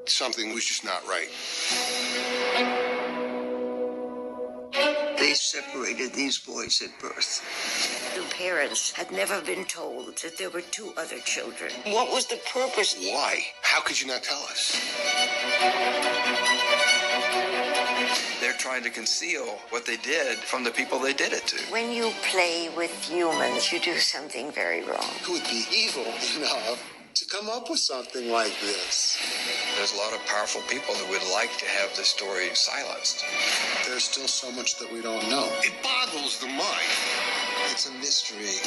Something was just not right. They separated these boys at birth. The parents had never been told that there were two other children. What was the purpose? Why? How could you not tell us? They're trying to conceal what they did from the people they did it to. When you play with humans, you do something very wrong. Who would be evil enough to come up with something like this? There's a lot of powerful people who would like to have the story silenced. There's still so much that we don't know. It boggles the mind. It's a mystery.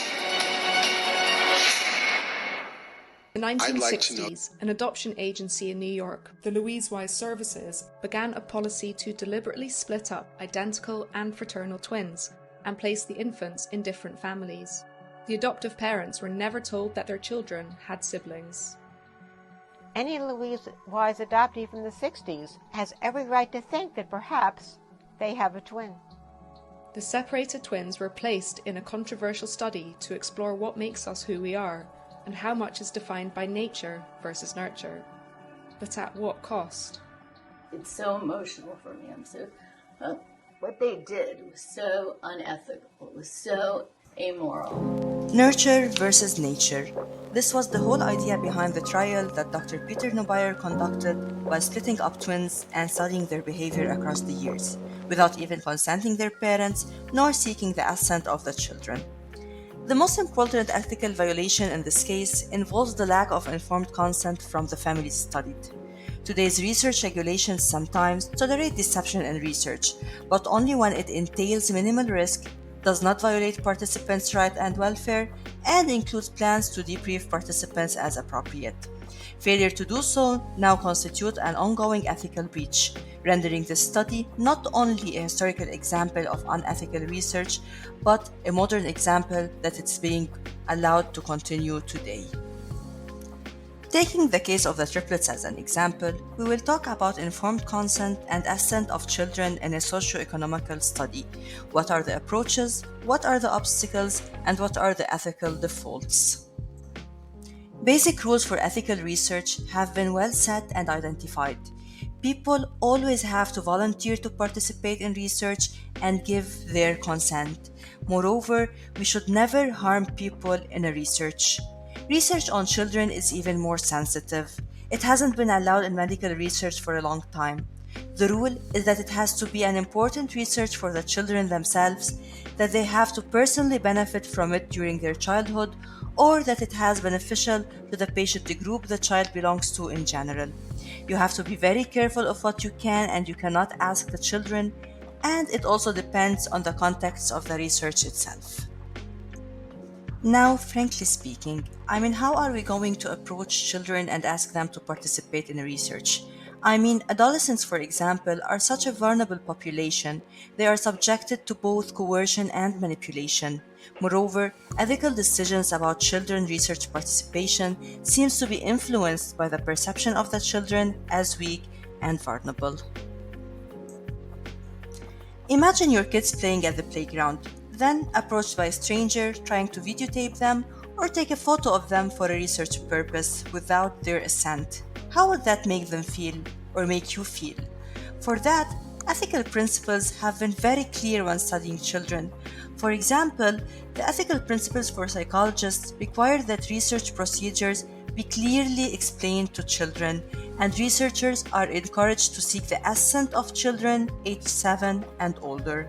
In the I'd like to 1960s, an adoption agency in New York, the Louise Wise Services, began a policy to deliberately split up identical and fraternal twins and place the infants in different families. The adoptive parents were never told that their children had siblings. Any Louise Wise adoptee from the 60s has every right to think that perhaps they have a twin. The separated twins were placed in a controversial study to explore what makes us who we are and how much is defined by nature versus nurture. But at what cost? It's so emotional for me. What they did was so unethical. It was so amoral. Nurture versus nature. This was the whole idea behind the trial that Dr. Peter Neubayer conducted while splitting up twins and studying their behavior across the years, without even consenting their parents nor seeking the assent of the children. The most important ethical violation in this case involves the lack of informed consent from the families studied. Today's research regulations sometimes tolerate deception in research, but only when it entails minimal risk, does not violate participants' rights and welfare, and includes plans to debrief participants as appropriate. Failure to do so now constitutes an ongoing ethical breach, rendering this study not only a historical example of unethical research, but a modern example that it's being allowed to continue today. Taking the case of the triplets as an example, we will talk about informed consent and assent of children in a socio-economical study. What are the approaches, what are the obstacles, and what are the ethical defaults? Basic rules for ethical research have been well set and identified. People always have to volunteer to participate in research and give their consent. Moreover, we should never harm people in a research. Research on children is even more sensitive. It hasn't been allowed in medical research for a long time. The rule is that it has to be an important research for the children themselves, that they have to personally benefit from it during their childhood, or that it has beneficial to the patient group the child belongs to in general. You have to be very careful of what you can and you cannot ask the children, and it also depends on the context of the research itself. Now, frankly speaking, how are we going to approach children and ask them to participate in research? Adolescents, for example, are such a vulnerable population. They are subjected to both coercion and manipulation. Moreover, ethical decisions about children research participation seems to be influenced by the perception of the children as weak and vulnerable. Imagine your kids playing at the playground, then approached by a stranger trying to videotape them or take a photo of them for a research purpose without their assent. How would that make them feel or make you feel? For that, ethical principles have been very clear when studying children. For example, the ethical principles for psychologists require that research procedures be clearly explained to children, and researchers are encouraged to seek the assent of children aged 7 and older.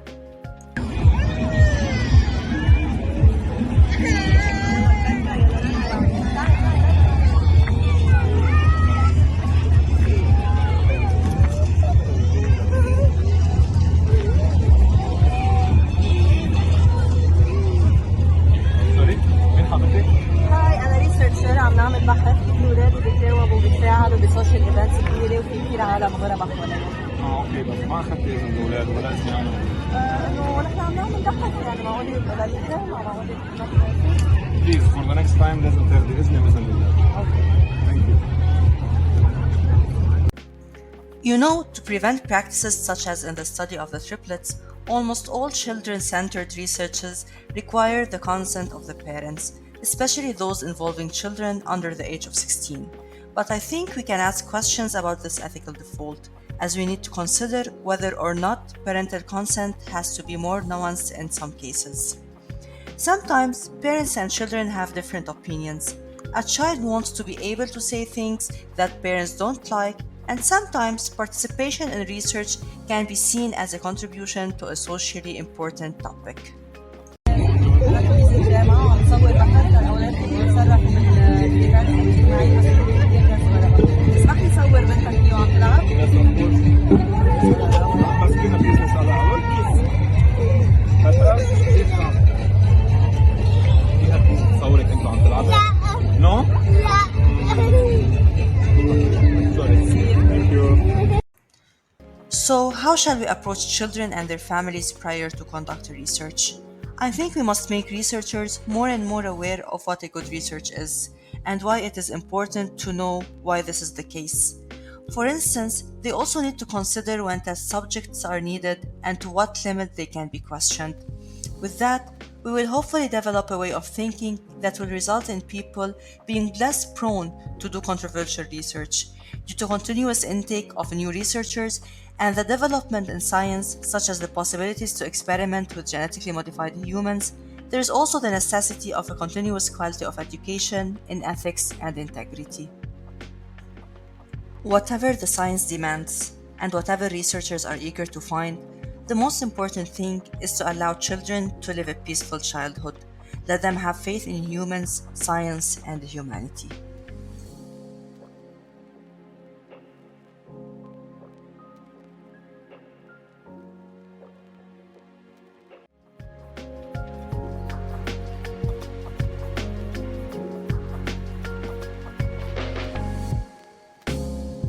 عم نعمل بحث في اولاد بيتجاوبوا وبيتفاعلوا بسوشيال ايفنتس كبيره وفي كثير عالم غرب حواليهم. اوكي بس ما اخذتي اذن الاولاد ولا اسمعنا؟ انه نحن عم نعمل بحث معقول يبقى للرجال معقول Please for the next time لازم تاخذي اذن باذن الاولاد. اوكي. Thank you. You know, to prevent practices such as in the study of the triplets, almost all children-centered researches require the consent of the parents, especially those involving children under the age of 16. But I think we can ask questions about this ethical default, as we need to consider whether or not parental consent has to be more nuanced in some cases. Sometimes parents and children have different opinions. A child wants to be able to say things that parents don't like, and sometimes participation in research can be seen as a contribution to a socially important topic. No? So, how shall we approach children and their families prior to conduct research? I think we must make researchers more and more aware of what a good research is and why it is important to know why this is the case. For instance, they also need to consider when test subjects are needed and to what limit they can be questioned. With that, we will hopefully develop a way of thinking that will result in people being less prone to do controversial research. Due to continuous intake of new researchers and the development in science, such as the possibilities to experiment with genetically modified humans, there is also the necessity of a continuous quality of education in ethics and integrity. Whatever the science demands, and whatever researchers are eager to find, the most important thing is to allow children to live a peaceful childhood. Let them have faith in humans, science, and humanity.